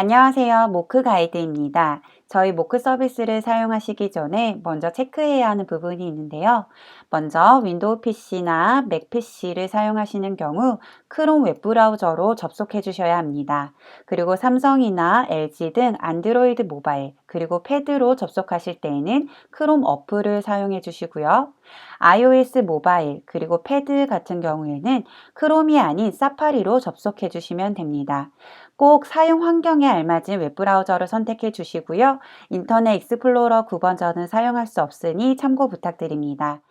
안녕하세요. 모크 가이드입니다. 저희 모크 서비스를 사용하시기 전에 먼저 체크해야 하는 부분이 있는데요. 먼저 윈도우 PC나 맥 PC를 사용하시는 경우 크롬 웹브라우저로 접속해 주셔야 합니다. 그리고 삼성이나 LG 등 안드로이드 모바일, 그리고 패드로 접속하실 때에는 크롬 어플을 사용해 주시고요. iOS 모바일, 그리고 패드 같은 경우에는 크롬이 아닌 사파리로 접속해 주시면 됩니다. 꼭 사용 환경에 알맞은 웹브라우저를 선택해 주시고요. 인터넷 익스플로러 9버전은 사용할 수 없으니 참고 부탁드립니다.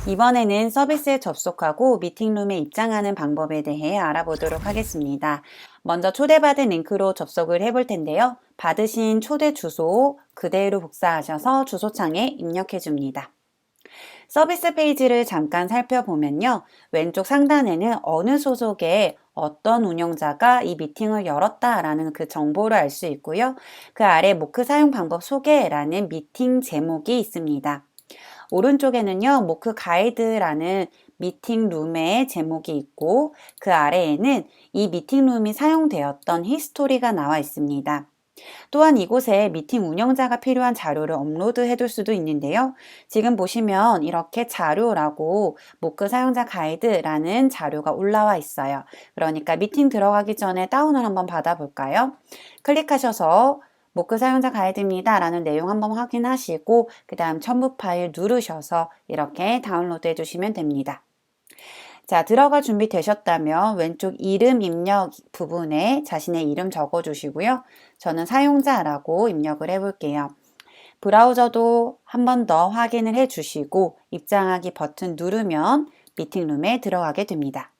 이번에는 서비스에 접속하고 미팅룸에 입장하는 방법에 대해 알아보도록 하겠습니다. 먼저 초대받은 링크로 접속을 해볼 텐데요. 받으신 초대 주소 그대로 복사하셔서 주소창에 입력해 줍니다. 서비스 페이지를 잠깐 살펴보면요. 왼쪽 상단에는 어느 소속의 어떤 운영자가 이 미팅을 열었다라는 그 정보를 알 수 있고요. 그 아래 모크 사용 방법 소개라는 미팅 제목이 있습니다. 오른쪽에는요, 모크 가이드라는 미팅룸의 제목이 있고 그 아래에는 이 미팅룸이 사용되었던 히스토리가 나와 있습니다. 또한 이곳에 미팅 운영자가 필요한 자료를 업로드해 둘 수도 있는데요. 지금 보시면 이렇게 자료라고 모크 사용자 가이드라는 자료가 올라와 있어요. 그러니까 미팅 들어가기 전에 다운을 한번 받아볼까요? 클릭하셔서 모크 사용자 가이드입니다 라는 내용 한번 확인하시고 그 다음 첨부 파일 누르셔서 이렇게 다운로드 해주시면 됩니다. 자, 들어갈 준비 되셨다면 왼쪽 이름 입력 부분에 자신의 이름 적어주시고요. 저는 사용자라고 입력을 해볼게요. 브라우저도 한 번 더 확인을 해주시고 입장하기 버튼 누르면 미팅룸에 들어가게 됩니다.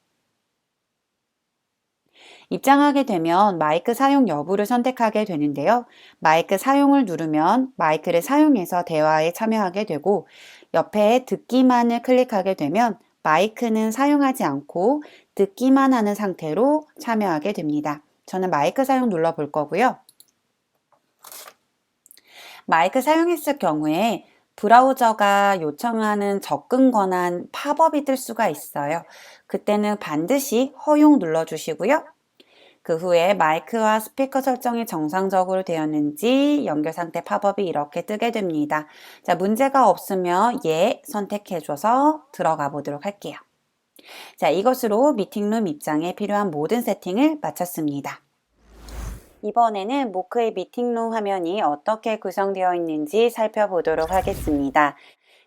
입장하게 되면 마이크 사용 여부를 선택하게 되는데요. 마이크 사용을 누르면 마이크를 사용해서 대화에 참여하게 되고 옆에 듣기만을 클릭하게 되면 마이크는 사용하지 않고 듣기만 하는 상태로 참여하게 됩니다. 저는 마이크 사용 눌러볼 거고요. 마이크 사용했을 경우에 브라우저가 요청하는 접근 권한 팝업이 뜰 수가 있어요. 그때는 반드시 허용 눌러주시고요. 그 후에 마이크와 스피커 설정이 정상적으로 되었는지 연결 상태 팝업이 이렇게 뜨게 됩니다. 자, 문제가 없으면 예 선택해줘서 들어가 보도록 할게요. 자, 이것으로 미팅룸 입장에 필요한 모든 세팅을 마쳤습니다. 이번에는 모크의 미팅룸 화면이 어떻게 구성되어 있는지 살펴보도록 하겠습니다.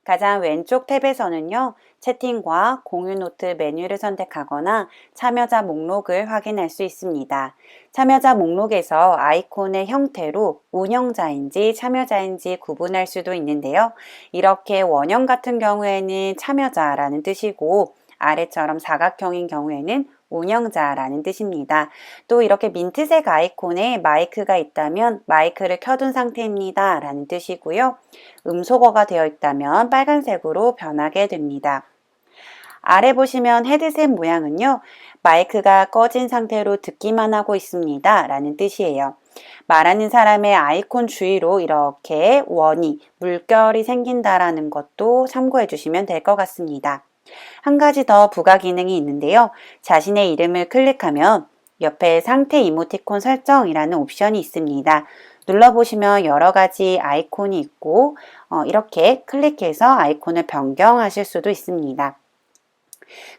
가장 왼쪽 탭에서는요, 채팅과 공유 노트 메뉴를 선택하거나 참여자 목록을 확인할 수 있습니다. 참여자 목록에서 아이콘의 형태로 운영자인지 참여자인지 구분할 수도 있는데요. 이렇게 원형 같은 경우에는 참여자라는 뜻이고 아래처럼 사각형인 경우에는 운영자라는 뜻입니다. 또 이렇게 민트색 아이콘에 마이크가 있다면 마이크를 켜둔 상태입니다 라는 뜻이고요. 음소거가 되어 있다면 빨간색으로 변하게 됩니다. 아래 보시면 헤드셋 모양은요. 마이크가 꺼진 상태로 듣기만 하고 있습니다 라는 뜻이에요. 말하는 사람의 아이콘 주위로 이렇게 원이, 물결이 생긴다라는 것도 참고해 주시면 될 것 같습니다. 한 가지 더 부가 기능이 있는데요. 자신의 이름을 클릭하면 옆에 상태 이모티콘 설정이라는 옵션이 있습니다. 눌러보시면 여러 가지 아이콘이 있고 이렇게 클릭해서 아이콘을 변경하실 수도 있습니다.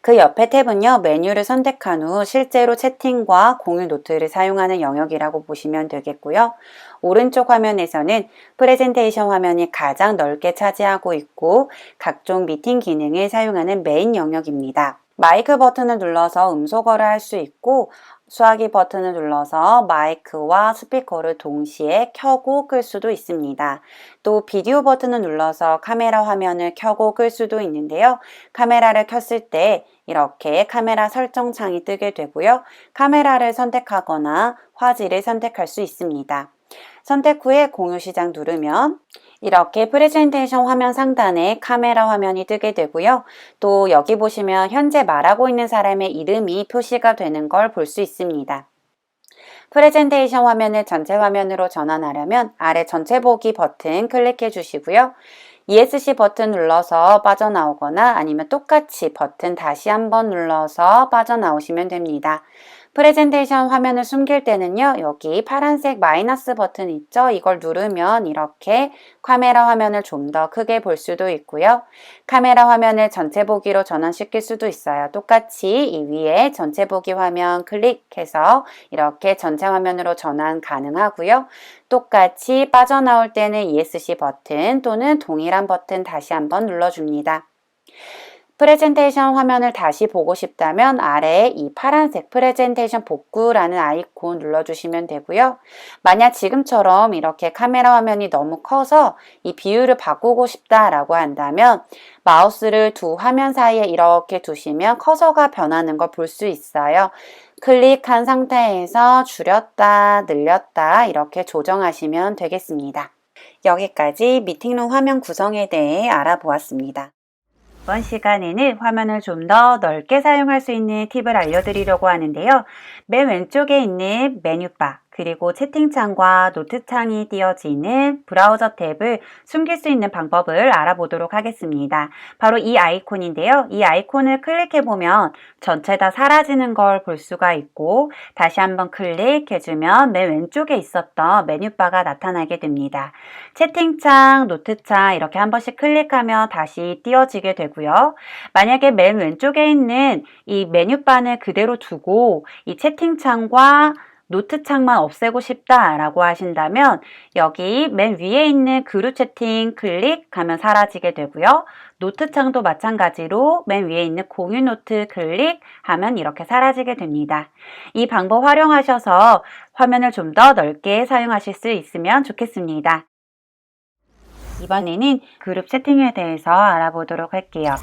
그 옆에 탭은요, 메뉴를 선택한 후 실제로 채팅과 공유 노트를 사용하는 영역이라고 보시면 되겠고요. 오른쪽 화면에서는 프레젠테이션 화면이 가장 넓게 차지하고 있고 각종 미팅 기능을 사용하는 메인 영역입니다. 마이크 버튼을 눌러서 음소거를 할 수 있고 수화기 버튼을 눌러서 마이크와 스피커를 동시에 켜고 끌 수도 있습니다. 또 비디오 버튼을 눌러서 카메라 화면을 켜고 끌 수도 있는데요. 카메라를 켰을 때 이렇게 카메라 설정 창이 뜨게 되고요. 카메라를 선택하거나 화질을 선택할 수 있습니다. 선택 후에 공유 시작 누르면 이렇게 프레젠테이션 화면 상단에 카메라 화면이 뜨게 되고요. 또 여기 보시면 현재 말하고 있는 사람의 이름이 표시가 되는 걸 볼 수 있습니다. 프레젠테이션 화면을 전체 화면으로 전환하려면 아래 전체 보기 버튼 클릭해 주시고요. ESC 버튼 눌러서 빠져나오거나 아니면 똑같이 버튼 다시 한번 눌러서 빠져나오시면 됩니다. 프레젠테이션 화면을 숨길 때는요, 여기 파란색 마이너스 버튼 있죠? 이걸 누르면 이렇게 카메라 화면을 좀 더 크게 볼 수도 있고요. 카메라 화면을 전체 보기로 전환시킬 수도 있어요. 똑같이 이 위에 전체 보기 화면 클릭해서 이렇게 전체 화면으로 전환 가능하고요. 똑같이 빠져나올 때는 ESC 버튼 또는 동일한 버튼 다시 한번 눌러줍니다. 프레젠테이션 화면을 다시 보고 싶다면 아래에 이 파란색 프레젠테이션 복구라는 아이콘 눌러주시면 되고요. 만약 지금처럼 이렇게 카메라 화면이 너무 커서 이 비율을 바꾸고 싶다라고 한다면 마우스를 두 화면 사이에 이렇게 두시면 커서가 변하는 걸 볼 수 있어요. 클릭한 상태에서 줄였다, 늘렸다 이렇게 조정하시면 되겠습니다. 여기까지 미팅룸 화면 구성에 대해 알아보았습니다. 이번 시간에는 화면을 좀 더 넓게 사용할 수 있는 팁을 알려드리려고 하는데요. 맨 왼쪽에 있는 메뉴바 그리고 채팅창과 노트창이 띄어지는 브라우저 탭을 숨길 수 있는 방법을 알아보도록 하겠습니다. 바로 이 아이콘인데요. 이 아이콘을 클릭해보면 전체 다 사라지는 걸 볼 수가 있고 다시 한번 클릭해주면 맨 왼쪽에 있었던 메뉴바가 나타나게 됩니다. 채팅창, 노트창 이렇게 한 번씩 클릭하면 다시 띄어지게 되고요. 만약에 맨 왼쪽에 있는 이 메뉴바를 그대로 두고 이 채팅창과 노트창만 없애고 싶다라고 하신다면 여기 맨 위에 있는 그룹 채팅 클릭하면 사라지게 되고요. 노트창도 마찬가지로 맨 위에 있는 공유 노트 클릭하면 이렇게 사라지게 됩니다. 이 방법 활용하셔서 화면을 좀 더 넓게 사용하실 수 있으면 좋겠습니다. 이번에는 그룹 채팅에 대해서 알아보도록 할게요.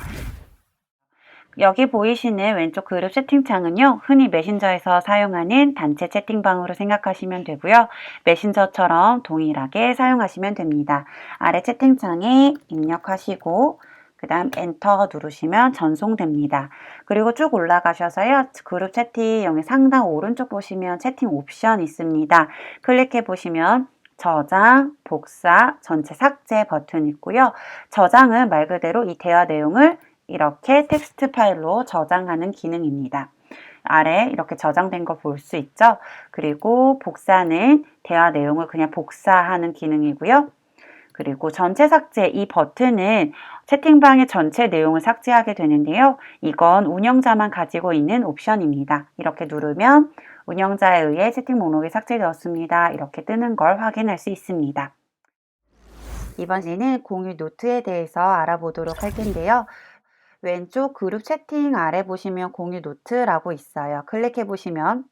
여기 보이시는 왼쪽 그룹 채팅창은요, 흔히 메신저에서 사용하는 단체 채팅방으로 생각하시면 되고요. 메신저처럼 동일하게 사용하시면 됩니다. 아래 채팅창에 입력하시고 그 다음 엔터 누르시면 전송됩니다. 그리고 쭉 올라가셔서요. 그룹 채팅 여기 상단 오른쪽 보시면 채팅 옵션 있습니다. 클릭해 보시면 저장, 복사, 전체 삭제 버튼 있고요. 저장은 말 그대로 이 대화 내용을 이렇게 텍스트 파일로 저장하는 기능입니다. 아래 이렇게 저장된 거 볼 수 있죠? 그리고 복사는 대화 내용을 그냥 복사하는 기능이고요. 그리고 전체 삭제 이 버튼은 채팅방의 전체 내용을 삭제하게 되는데요. 이건 운영자만 가지고 있는 옵션입니다. 이렇게 누르면 운영자에 의해 채팅 목록이 삭제되었습니다. 이렇게 뜨는 걸 확인할 수 있습니다. 이번에는 공유 노트에 대해서 알아보도록 할 텐데요. 왼쪽 그룹 채팅 아래 보시면 공유 노트라고 있어요. 클릭해 보시면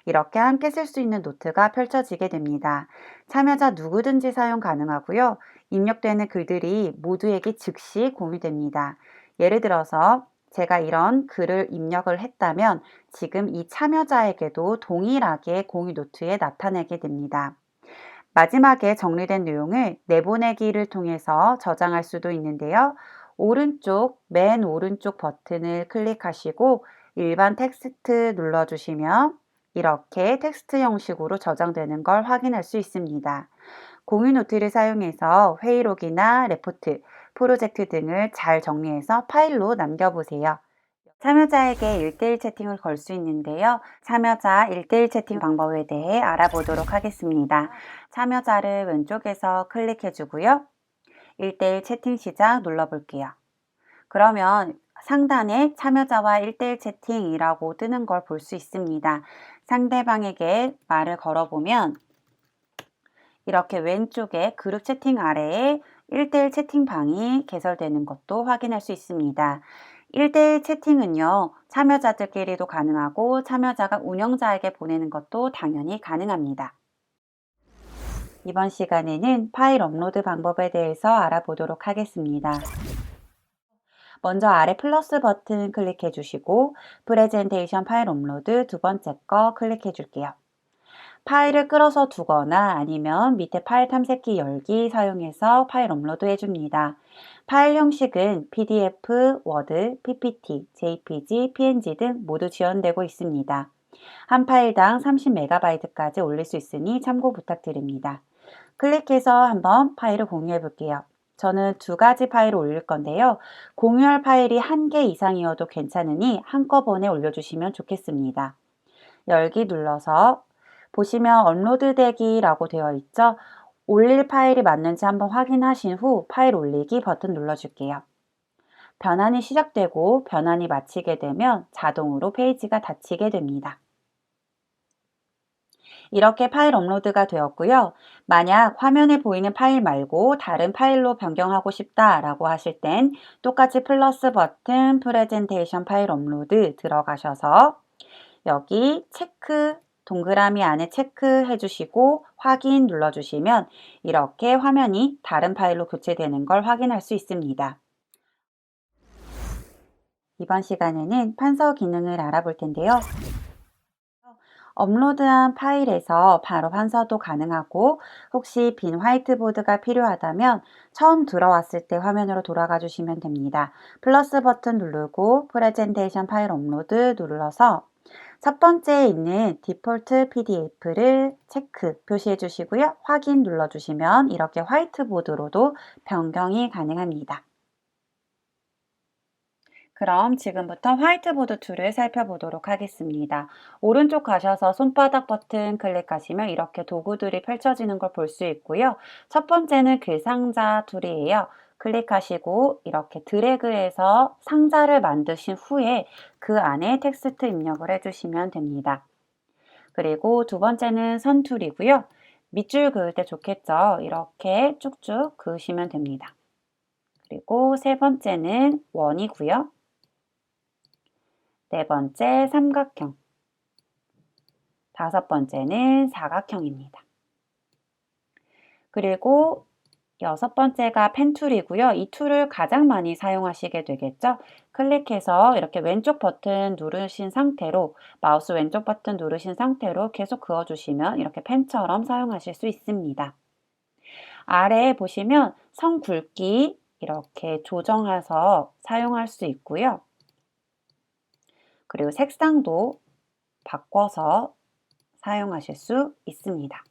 이렇게 함께 쓸 수 있는 노트가 펼쳐지게 됩니다. 참여자 누구든지 사용 가능하고요. 입력되는 글들이 모두에게 즉시 공유됩니다. 예를 들어서 제가 이런 글을 입력을 했다면 지금 이 참여자에게도 동일하게 공유 노트에 나타내게 됩니다. 마지막에 정리된 내용을 내보내기를 통해서 저장할 수도 있는데요. 맨 오른쪽 버튼을 클릭하시고 일반 텍스트 눌러주시면 이렇게 텍스트 형식으로 저장되는 걸 확인할 수 있습니다. 공유 노트를 사용해서 회의록이나 레포트, 프로젝트 등을 잘 정리해서 파일로 남겨보세요. 참여자에게 1대1 채팅을 걸 수 있는데요. 참여자 1대1 채팅 방법에 대해 알아보도록 하겠습니다. 참여자를 왼쪽에서 클릭해 주고요. 1대1 채팅 시작 눌러볼게요. 그러면 상단에 참여자와 1대1 채팅이라고 뜨는 걸 볼 수 있습니다. 상대방에게 말을 걸어보면 이렇게 왼쪽에 그룹 채팅 아래에 1대1 채팅방이 개설되는 것도 확인할 수 있습니다. 1대1 채팅은요, 참여자들끼리도 가능하고 참여자가 운영자에게 보내는 것도 당연히 가능합니다. 이번 시간에는 파일 업로드 방법에 대해서 알아보도록 하겠습니다. 먼저 아래 플러스 버튼 클릭해 주시고 프레젠테이션 파일 업로드 두 번째 거 클릭해 줄게요. 파일을 끌어서 두거나 아니면 밑에 파일 탐색기 열기 사용해서 파일 업로드 해줍니다. 파일 형식은 PDF, 워드, PPT, JPG, PNG 등 모두 지원되고 있습니다. 한 파일당 30MB까지 올릴 수 있으니 참고 부탁드립니다. 클릭해서 한번 파일을 공유해 볼게요. 저는 2가지 파일을 올릴 건데요. 공유할 파일이 1개 이상이어도 괜찮으니 한꺼번에 올려주시면 좋겠습니다. 열기 눌러서 보시면 업로드 되기라고 되어 있죠? 올릴 파일이 맞는지 한번 확인하신 후 파일 올리기 버튼 눌러줄게요. 변환이 시작되고 변환이 마치게 되면 자동으로 페이지가 닫히게 됩니다. 이렇게 파일 업로드가 되었고요. 만약 화면에 보이는 파일 말고 다른 파일로 변경하고 싶다라고 하실 땐 똑같이 플러스 버튼 프레젠테이션 파일 업로드 들어가셔서 여기 체크 동그라미 안에 체크해 주시고 확인 눌러주시면 이렇게 화면이 다른 파일로 교체되는 걸 확인할 수 있습니다. 이번 시간에는 판서 기능을 알아볼 텐데요. 업로드한 파일에서 바로 판서도 가능하고 혹시 빈 화이트보드가 필요하다면 처음 들어왔을 때 화면으로 돌아가 주시면 됩니다. 플러스 버튼 누르고 프레젠테이션 파일 업로드 눌러서 첫 번째에 있는 디폴트 PDF를 체크 표시해 주시고요. 확인 눌러 주시면 이렇게 화이트보드로도 변경이 가능합니다. 그럼 지금부터 화이트보드 툴을 살펴보도록 하겠습니다. 오른쪽 가셔서 손바닥 버튼 클릭하시면 이렇게 도구들이 펼쳐지는 걸 볼 수 있고요. 첫 번째는 글상자 툴이에요. 클릭하시고 이렇게 드래그해서 상자를 만드신 후에 그 안에 텍스트 입력을 해주시면 됩니다. 그리고 두 번째는 선 툴이고요. 밑줄 그을 때 좋겠죠. 이렇게 쭉쭉 그으시면 됩니다. 그리고 세 번째는 원이고요. 네 번째 삼각형, 다섯 번째는 사각형입니다. 그리고 여섯 번째가 펜 툴이고요. 이 툴을 가장 많이 사용하시게 되겠죠. 클릭해서 이렇게 왼쪽 버튼 누르신 상태로 마우스 왼쪽 버튼 누르신 상태로 계속 그어주시면 이렇게 펜처럼 사용하실 수 있습니다. 아래에 보시면 선 굵기 이렇게 조정해서 사용할 수 있고요. 그리고 색상도 바꿔서 사용하실 수 있습니다.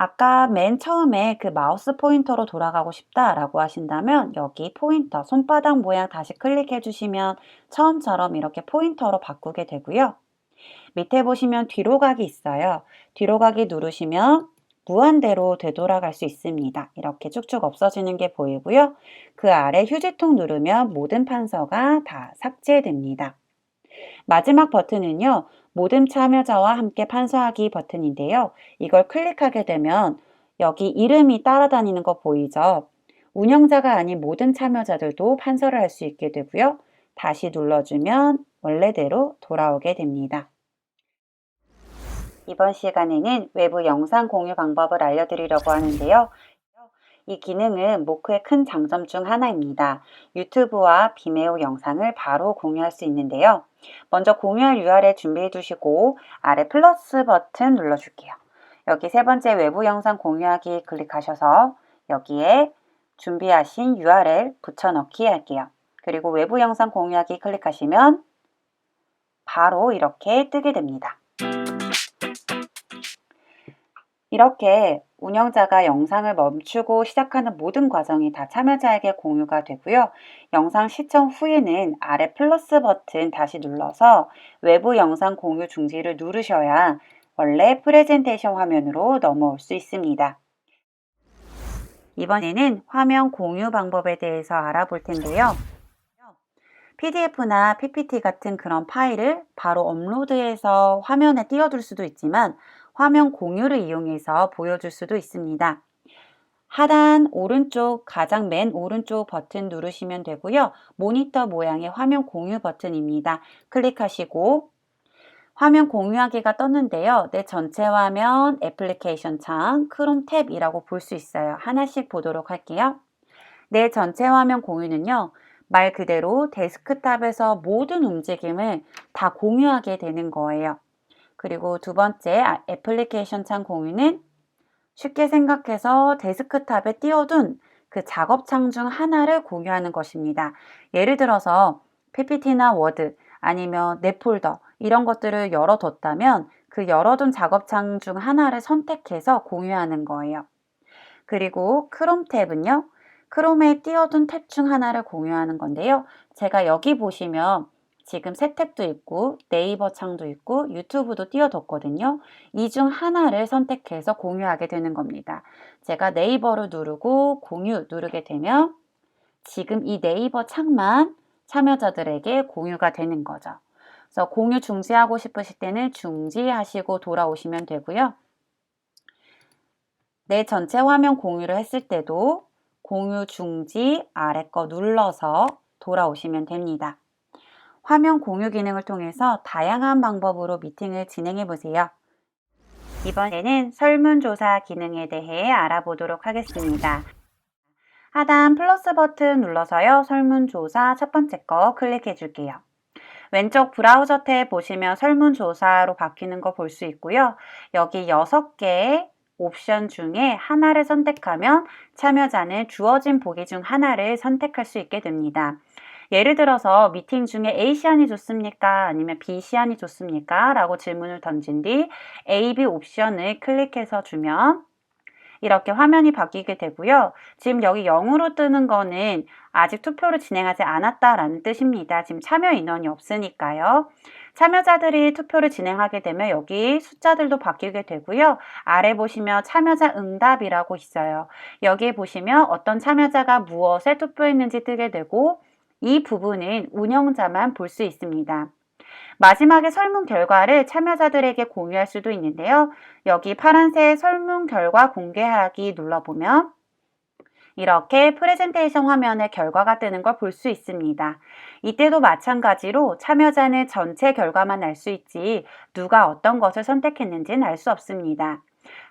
아까 맨 처음에 그 마우스 포인터로 돌아가고 싶다라고 하신다면 여기 포인터, 손바닥 모양 다시 클릭해 주시면 처음처럼 이렇게 포인터로 바꾸게 되고요. 밑에 보시면 뒤로 가기 있어요. 뒤로 가기 누르시면 무한대로 되돌아갈 수 있습니다. 이렇게 쭉쭉 없어지는 게 보이고요. 그 아래 휴지통 누르면 모든 판서가 다 삭제됩니다. 마지막 버튼은요, 모든 참여자와 함께 판서하기 버튼인데요. 이걸 클릭하게 되면 여기 이름이 따라다니는 거 보이죠? 운영자가 아닌 모든 참여자들도 판서를 할 수 있게 되고요. 다시 눌러주면 원래대로 돌아오게 됩니다. 이번 시간에는 외부 영상 공유 방법을 알려드리려고 하는데요. 이 기능은 모크의 큰 장점 중 하나입니다. 유튜브와 비메오 영상을 바로 공유할 수 있는데요. 먼저 공유할 URL 준비해 두시고 아래 플러스 버튼 눌러줄게요. 여기 세 번째 외부 영상 공유하기 클릭하셔서 여기에 준비하신 URL 붙여넣기 할게요. 그리고 외부 영상 공유하기 클릭하시면 바로 이렇게 뜨게 됩니다. 이렇게 운영자가 영상을 멈추고 시작하는 모든 과정이 다 참여자에게 공유가 되고요. 영상 시청 후에는 아래 플러스 버튼 다시 눌러서 외부 영상 공유 중지를 누르셔야 원래 프레젠테이션 화면으로 넘어올 수 있습니다. 이번에는 화면 공유 방법에 대해서 알아볼 텐데요. PDF나 PPT 같은 그런 파일을 바로 업로드해서 화면에 띄워둘 수도 있지만 화면 공유를 이용해서 보여줄 수도 있습니다. 하단 오른쪽 가장 맨 오른쪽 버튼 누르시면 되고요. 모니터 모양의 화면 공유 버튼입니다. 클릭하시고 화면 공유하기가 떴는데요. 내 전체 화면, 애플리케이션 창, 크롬 탭이라고 볼 수 있어요. 하나씩 보도록 할게요. 내 전체 화면 공유는요. 말 그대로 데스크탑에서 모든 움직임을 다 공유하게 되는 거예요. 그리고 두 번째 애플리케이션 창 공유는 쉽게 생각해서 데스크탑에 띄워둔 그 작업창 중 하나를 공유하는 것입니다. 예를 들어서 PPT나 워드 아니면 내 폴더 이런 것들을 열어뒀다면 그 열어둔 작업창 중 하나를 선택해서 공유하는 거예요. 그리고 크롬 탭은요. 크롬에 띄워둔 탭 중 하나를 공유하는 건데요. 제가 여기 보시면 지금 세탭도 있고 네이버 창도 있고 유튜브도 띄워뒀거든요. 이 중 하나를 선택해서 공유하게 되는 겁니다. 제가 네이버를 누르고 공유 누르게 되면 지금 이 네이버 창만 참여자들에게 공유가 되는 거죠. 그래서 공유 중지하고 싶으실 때는 중지하시고 돌아오시면 되고요. 내 전체 화면 공유를 했을 때도 공유 중지 아래 거 눌러서 돌아오시면 됩니다. 화면 공유 기능을 통해서 다양한 방법으로 미팅을 진행해 보세요. 이번에는 설문조사 기능에 대해 알아보도록 하겠습니다. 하단 플러스 버튼 눌러서요. 설문조사 첫 번째 거 클릭해 줄게요. 왼쪽 브라우저 탭 보시면 설문조사로 바뀌는 거 볼 수 있고요. 여기 6개의 옵션 중에 하나를 선택하면 참여자는 주어진 보기 중 하나를 선택할 수 있게 됩니다. 예를 들어서 미팅 중에 A 시안이 좋습니까? 아니면 B 시안이 좋습니까? 라고 질문을 던진 뒤 A, B 옵션을 클릭해서 주면 이렇게 화면이 바뀌게 되고요. 지금 여기 0으로 뜨는 거는 아직 투표를 진행하지 않았다라는 뜻입니다. 지금 참여 인원이 없으니까요. 참여자들이 투표를 진행하게 되면 여기 숫자들도 바뀌게 되고요. 아래 보시면 참여자 응답이라고 있어요. 여기에 보시면 어떤 참여자가 무엇에 투표했는지 뜨게 되고 이 부분은 운영자만 볼 수 있습니다. 마지막에 설문 결과를 참여자들에게 공유할 수도 있는데요. 여기 파란색 설문 결과 공개하기 눌러보면 이렇게 프레젠테이션 화면에 결과가 뜨는 걸 볼 수 있습니다. 이때도 마찬가지로 참여자는 전체 결과만 알 수 있지 누가 어떤 것을 선택했는지는 알 수 없습니다.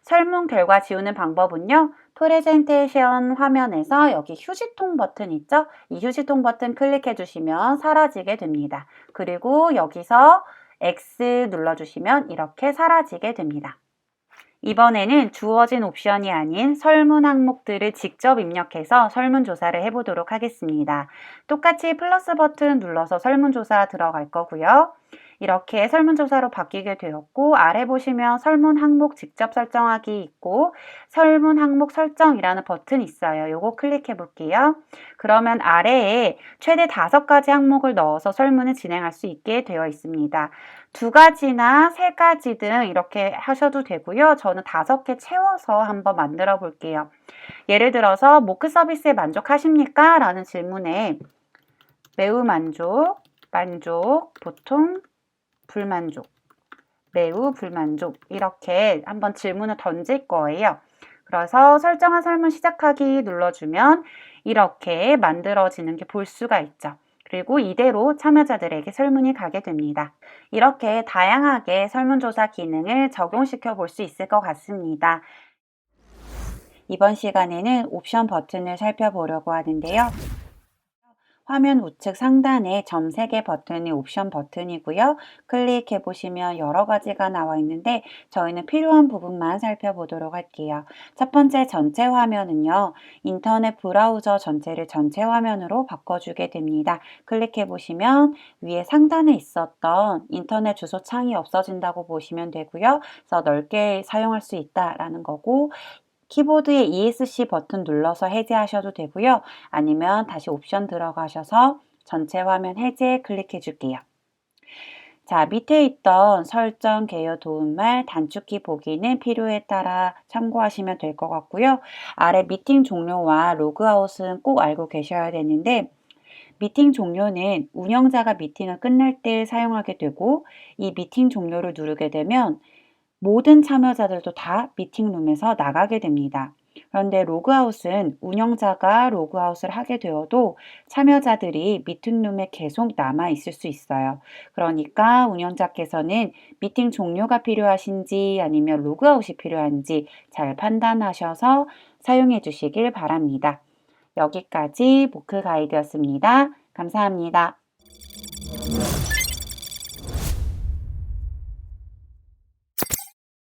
설문 결과 지우는 방법은요. 프레젠테이션 화면에서 여기 휴지통 버튼 있죠? 이 휴지통 버튼 클릭해 주시면 사라지게 됩니다. 그리고 여기서 X 눌러주시면 이렇게 사라지게 됩니다. 이번에는 주어진 옵션이 아닌 설문 항목들을 직접 입력해서 설문조사를 해보도록 하겠습니다. 똑같이 플러스 버튼 눌러서 설문조사 들어갈 거고요. 이렇게 설문조사로 바뀌게 되었고 아래 보시면 설문 항목 직접 설정하기 있고 설문 항목 설정이라는 버튼이 있어요. 요거 클릭해 볼게요. 그러면 아래에 최대 5가지 항목을 넣어서 설문을 진행할 수 있게 되어 있습니다. 2가지나 3가지 등 이렇게 하셔도 되고요. 저는 5개 채워서 한번 만들어 볼게요. 예를 들어서 모크 서비스에 만족하십니까? 라는 질문에 매우 만족, 만족, 보통, 불만족, 매우 불만족 이렇게 한번 질문을 던질 거예요. 그래서 설정한 설문 시작하기 눌러주면 이렇게 만들어지는 게 볼 수가 있죠. 그리고 이대로 참여자들에게 설문이 가게 됩니다. 이렇게 다양하게 설문조사 기능을 적용시켜 볼 수 있을 것 같습니다. 이번 시간에는 옵션 버튼을 살펴보려고 하는데요. 화면 우측 상단에 점 3개 버튼이 옵션 버튼이고요. 클릭해 보시면 여러 가지가 나와 있는데 저희는 필요한 부분만 살펴보도록 할게요. 첫 번째 전체 화면은요. 인터넷 브라우저 전체를 전체 화면으로 바꿔주게 됩니다. 클릭해 보시면 위에 상단에 있었던 인터넷 주소 창이 없어진다고 보시면 되고요. 그래서 넓게 사용할 수 있다라는 거고 키보드의 ESC 버튼 눌러서 해제하셔도 되고요. 아니면 다시 옵션 들어가셔서 전체 화면 해제 클릭해 줄게요. 자, 밑에 있던 설정, 개요, 도움말, 단축키 보기는 필요에 따라 참고하시면 될 것 같고요. 아래 미팅 종료와 로그아웃은 꼭 알고 계셔야 되는데 미팅 종료는 운영자가 미팅을 끝날 때 사용하게 되고 이 미팅 종료를 누르게 되면 모든 참여자들도 다 미팅룸에서 나가게 됩니다. 그런데 로그아웃은 운영자가 로그아웃을 하게 되어도 참여자들이 미팅룸에 계속 남아 있을 수 있어요. 그러니까 운영자께서는 미팅 종료가 필요하신지 아니면 로그아웃이 필요한지 잘 판단하셔서 사용해 주시길 바랍니다. 여기까지 모크 가이드였습니다. 감사합니다.